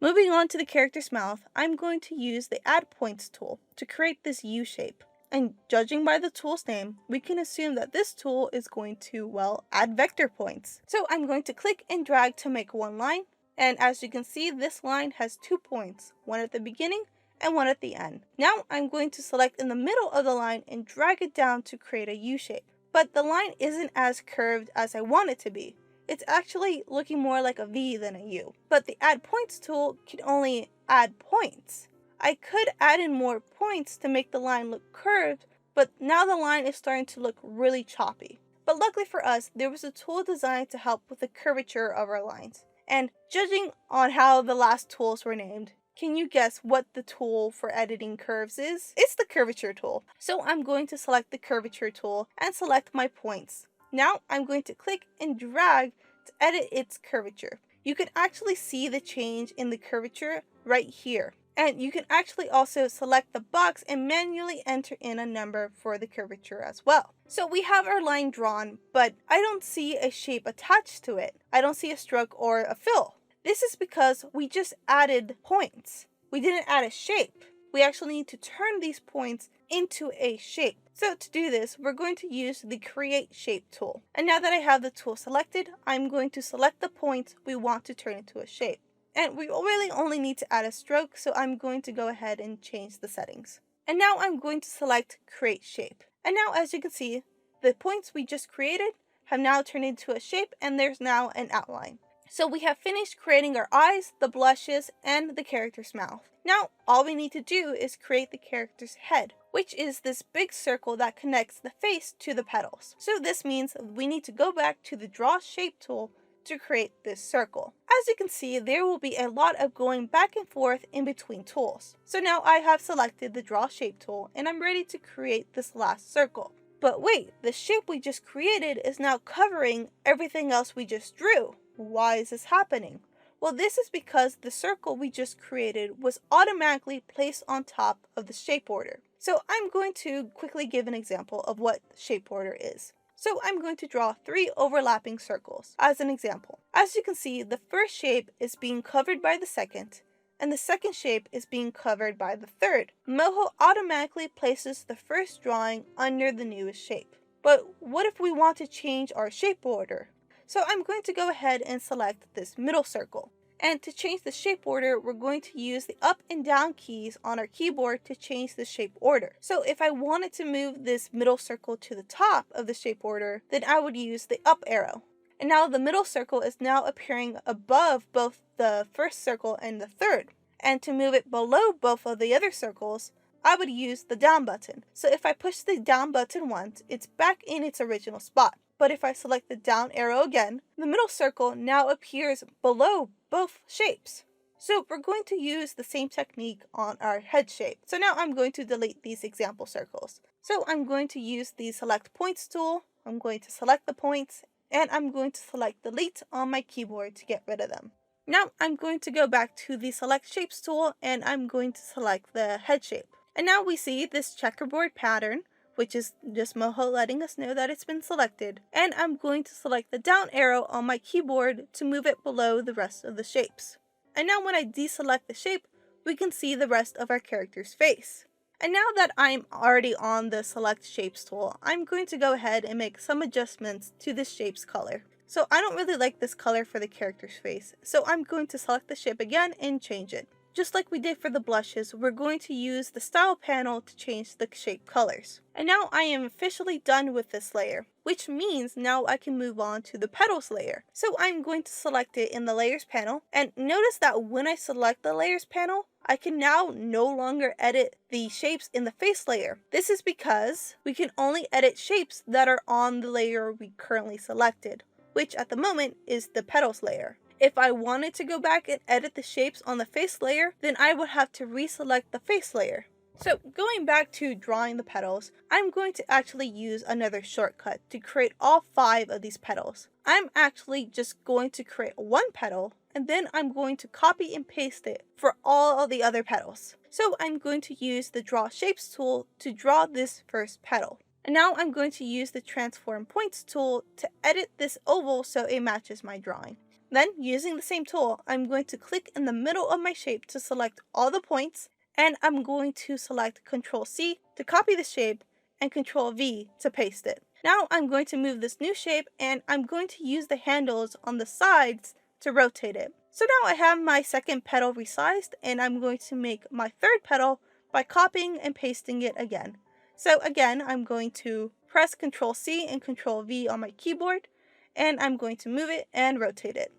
Moving on to the character's mouth, I'm going to use the Add Points tool to create this U shape. And judging by the tool's name, we can assume that this tool is going to, well, add vector points. So I'm going to click and drag to make one line. And as you can see, this line has 2 points, one at the beginning and one at the end. Now I'm going to select in the middle of the line and drag it down to create a U shape. But the line isn't as curved as I want it to be. It's actually looking more like a V than a U. But the Add Points tool can only add points. I could add in more points to make the line look curved, but now the line is starting to look really choppy. But luckily for us, there was a tool designed to help with the curvature of our lines. And judging on how the last tools were named, can you guess what the tool for editing curves is? It's the Curvature tool. So I'm going to select the Curvature tool and select my points. Now I'm going to click and drag to edit its curvature. You can actually see the change in the curvature right here. And you can actually also select the box and manually enter in a number for the curvature as well. So we have our line drawn, but I don't see a shape attached to it. I don't see a stroke or a fill. This is because we just added points. We didn't add a shape. We actually need to turn these points into a shape. So to do this, we're going to use the Create Shape tool. And now that I have the tool selected, I'm going to select the points we want to turn into a shape. And we really only need to add a stroke, so I'm going to go ahead and change the settings. And now I'm going to select Create Shape. And now as you can see, the points we just created have now turned into a shape and there's now an outline. So we have finished creating our eyes, the blushes, and the character's mouth. Now all we need to do is create the character's head, which is this big circle that connects the face to the petals. So this means we need to go back to the Draw Shape tool to create this circle. As you can see, there will be a lot of going back and forth in between tools. So now I have selected the Draw Shape tool and I'm ready to create this last circle. But wait, the shape we just created is now covering everything else we just drew. Why is this happening? Well, this is because the circle we just created was automatically placed on top of the shape order. So I'm going to quickly give an example of what shape order is. So I'm going to draw 3 overlapping circles as an example. As you can see, the first shape is being covered by the second, and the second shape is being covered by the third. Moho automatically places the first drawing under the newest shape. But what if we want to change our shape order? So I'm going to go ahead and select this middle circle. And to change the shape order, we're going to use the up and down keys on our keyboard to change the shape order. So if I wanted to move this middle circle to the top of the shape order, then I would use the up arrow. And now the middle circle is now appearing above both the first circle and the third. And to move it below both of the other circles, I would use the down button. So if I push the down button once, it's back in its original spot. But if I select the down arrow again, the middle circle now appears below both shapes. So we're going to use the same technique on our head shape. So now I'm going to delete these example circles. So I'm going to use the Select Points tool. I'm going to select the points and I'm going to select Delete on my keyboard to get rid of them. Now I'm going to go back to the Select Shapes tool and I'm going to select the head shape. And now we see this checkerboard pattern, which is just Moho letting us know that it's been selected. And I'm going to select the down arrow on my keyboard to move it below the rest of the shapes. And now when I deselect the shape, we can see the rest of our character's face. And now that I'm already on the Select Shapes tool, I'm going to go ahead and make some adjustments to this shape's color. So I don't really like this color for the character's face, so I'm going to select the shape again and change it. Just like we did for the blushes, we're going to use the Style panel to change the shape colors. And now I am officially done with this layer, which means now I can move on to the petals layer. So I'm going to select it in the Layers panel, and notice that when I select the Layers panel, I can now no longer edit the shapes in the face layer. This is because we can only edit shapes that are on the layer we currently selected, which at the moment is the petals layer. If I wanted to go back and edit the shapes on the face layer, then I would have to reselect the face layer. So going back to drawing the petals, I'm going to actually use another shortcut to create all 5 of these petals. I'm actually just going to create one petal, and then I'm going to copy and paste it for all of the other petals. So I'm going to use the Draw Shapes tool to draw this first petal. And now I'm going to use the Transform Points tool to edit this oval so it matches my drawing. Then, using the same tool, I'm going to click in the middle of my shape to select all the points, and I'm going to select Ctrl C to copy the shape and Ctrl V to paste it. Now I'm going to move this new shape, and I'm going to use the handles on the sides to rotate it. So now I have my second petal resized, and I'm going to make my third petal by copying and pasting it again. So again, I'm going to press Ctrl C and Ctrl V on my keyboard, and I'm going to move it and rotate it.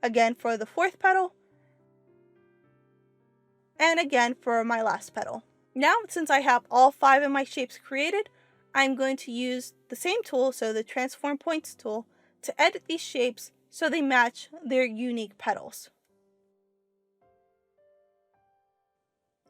Again for the fourth petal, and again for my last petal. Now, since I have all 5 of my shapes created, I'm going to use the same tool, so the Transform Points tool, to edit these shapes so they match their unique petals.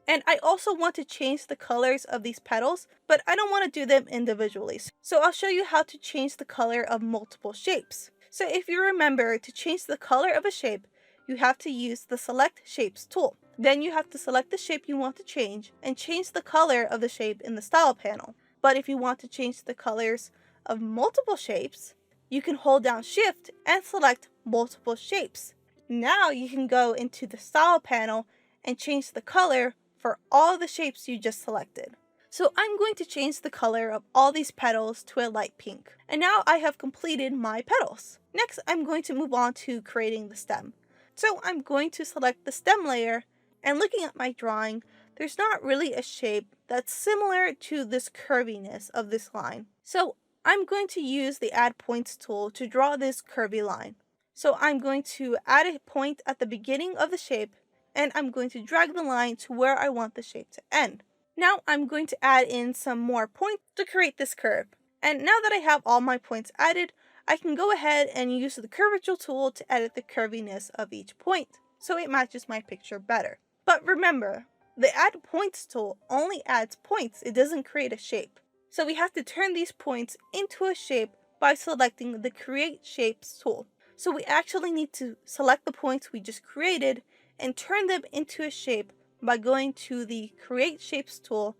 And I also want to change the colors of these petals, but I don't want to do them individually. So I'll show you how to change the color of multiple shapes. So if you remember, to change the color of a shape, you have to use the Select Shapes tool. Then you have to select the shape you want to change and change the color of the shape in the Style panel. But if you want to change the colors of multiple shapes, you can hold down Shift and select Multiple Shapes. Now you can go into the Style panel and change the color for all the shapes you just selected. So I'm going to change the color of all these petals to a light pink. And now I have completed my petals. Next, I'm going to move on to creating the stem. So I'm going to select the stem layer, and looking at my drawing, there's not really a shape that's similar to this curviness of this line. So I'm going to use the Add Points tool to draw this curvy line. So I'm going to add a point at the beginning of the shape, and I'm going to drag the line to where I want the shape to end. Now I'm going to add in some more points to create this curve. And now that I have all my points added, I can go ahead and use the Curvature tool to edit the curviness of each point, so it matches my picture better. But remember, the Add Points tool only adds points, it doesn't create a shape. So we have to turn these points into a shape by selecting the Create Shapes tool. So we actually need to select the points we just created and turn them into a shape by going to the Create Shapes tool.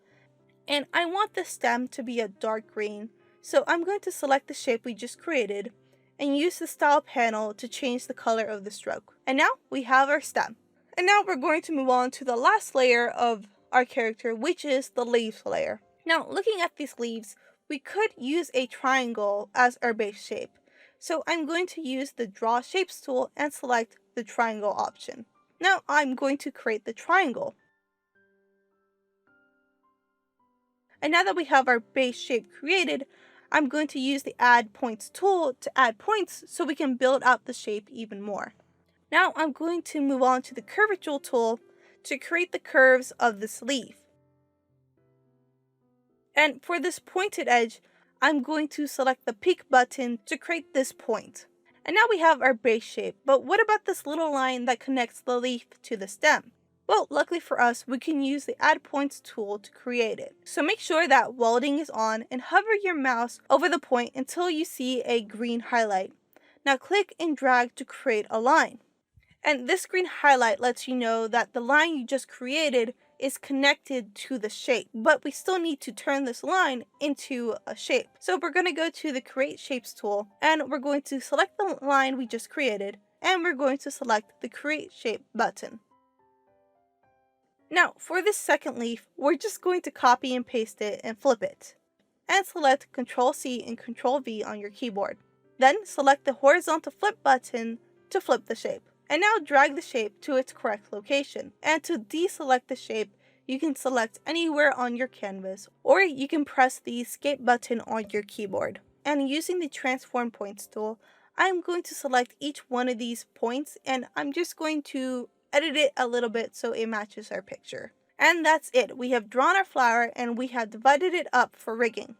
And I want the stem to be a dark green, so I'm going to select the shape we just created and use the Style panel to change the color of the stroke. And now we have our stem. And now we're going to move on to the last layer of our character, which is the leaves layer. Now, looking at these leaves, we could use a triangle as our base shape. So I'm going to use the Draw Shapes tool and select the triangle option. Now I'm going to create the triangle. And now that we have our base shape created, I'm going to use the Add Points tool to add points so we can build out the shape even more. Now I'm going to move on to the Curvature tool to create the curves of this leaf. And for this pointed edge, I'm going to select the peak button to create this point. And now we have our base shape, but what about this little line that connects the leaf to the stem? Well, luckily for us, we can use the Add Points tool to create it. So make sure that welding is on and hover your mouse over the point until you see a green highlight. Now click and drag to create a line. And this green highlight lets you know that the line you just created is connected to the shape, but we still need to turn this line into a shape. So we're going to go to the Create Shapes tool, and we're going to select the line we just created, and we're going to select the Create Shape button. Now, for this second leaf, we're just going to copy and paste it and flip it. And select Ctrl C and Ctrl V on your keyboard. Then select the horizontal flip button to flip the shape. And now drag the shape to its correct location. And to deselect the shape, you can select anywhere on your canvas, or you can press the escape button on your keyboard. And using the Transform Points tool, I'm going to select each one of these points, and I'm just going to edit it a little bit so it matches our picture. And that's it. We have drawn our flower and we have divided it up for rigging.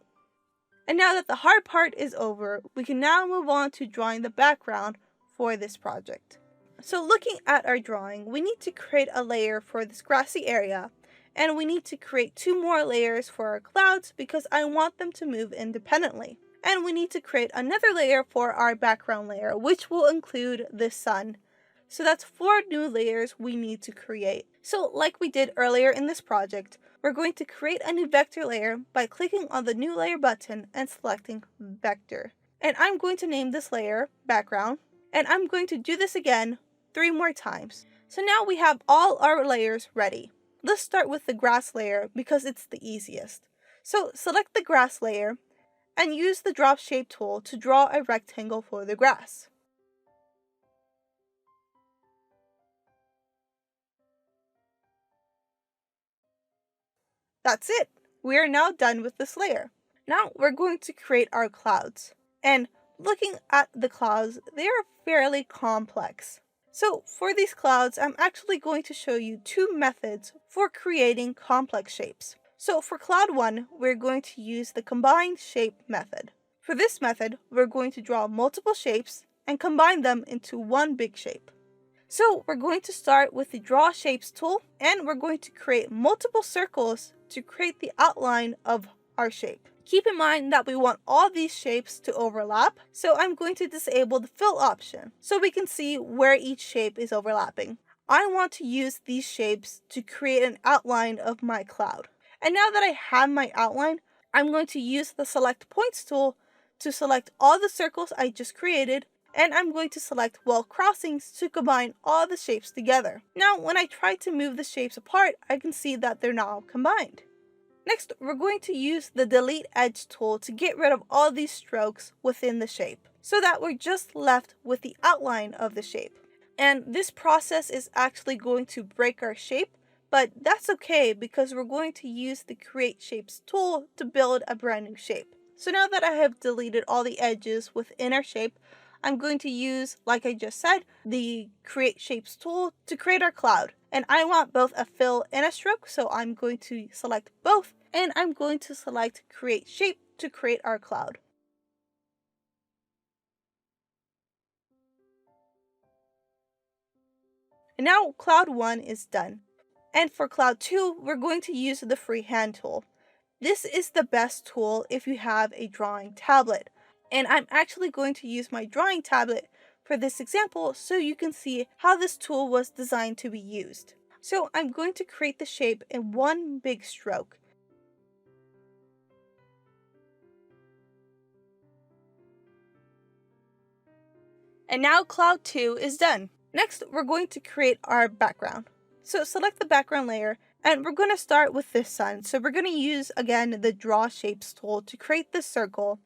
And now that the hard part is over, we can now move on to drawing the background for this project. So looking at our drawing, we need to create a layer for this grassy area, and we need to create 2 more layers for our clouds because I want them to move independently. And we need to create another layer for our background layer, which will include the sun. So that's 4 new layers we need to create. So like we did earlier in this project, we're going to create a new vector layer by clicking on the New Layer button and selecting Vector. And I'm going to name this layer background. And I'm going to do this again 3 more times. So now we have all our layers ready. Let's start with the grass layer because it's the easiest. So select the grass layer and use the drop shape tool to draw a rectangle for the grass. That's it. We are now done with this layer. Now we're going to create our clouds. And looking at the clouds, they are fairly complex. So for these clouds, I'm actually going to show you 2 methods for creating complex shapes. So for cloud 1, we're going to use the combine shape method. For this method, we're going to draw multiple shapes and combine them into one big shape. So we're going to start with the draw shapes tool, and we're going to create multiple circles to create the outline of our shape. Keep in mind that we want all these shapes to overlap, so I'm going to disable the fill option so we can see where each shape is overlapping. I want to use these shapes to create an outline of my cloud. And now that I have my outline, I'm going to use the select points tool to select all the circles I just created, and I'm going to select wall crossings to combine all the shapes together. Now when I try to move the shapes apart, I can see that they're now combined. Next, we're going to use the delete edge tool to get rid of all these strokes within the shape, so that we're just left with the outline of the shape. And this process is actually going to break our shape, but that's okay because we're going to use the create shapes tool to build a brand new shape. So now that I have deleted all the edges within our shape, I'm going to use, like I just said, the create shapes tool to create our cloud. And I want both a fill and a stroke, so I'm going to select both, and I'm going to select create shape to create our cloud. And now cloud 1 is done. And for cloud 2, we're going to use the freehand tool. This is the best tool if you have a drawing tablet. And I'm actually going to use my drawing tablet for this example so you can see how this tool was designed to be used. So I'm going to create the shape in one big stroke. And now cloud 2 is done. Next, we're going to create our background. So select the background layer, and we're going to start with this sun. So we're going to use, again, the draw shapes tool to create this circle.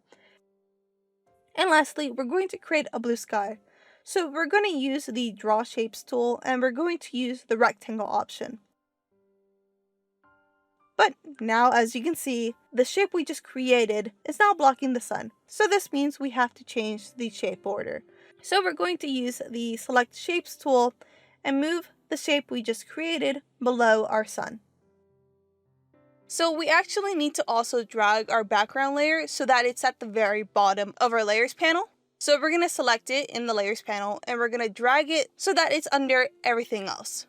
And lastly, we're going to create a blue sky. So we're going to use the draw shapes tool, and we're going to use the rectangle option. But now, as you can see, the shape we just created is now blocking the sun. So this means we have to change the shape order. So we're going to use the select shapes tool and move the shape we just created below our sun. So we actually need to also drag our background layer so that it's at the very bottom of our layers panel. So we're going to select it in the layers panel, and we're going to drag it so that it's under everything else.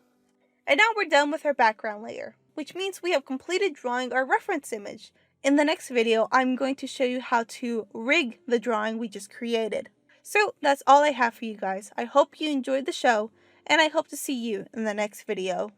And now we're done with our background layer, which means we have completed drawing our reference image. In the next video, I'm going to show you how to rig the drawing we just created. So that's all I have for you guys. I hope you enjoyed the show, and I hope to see you in the next video.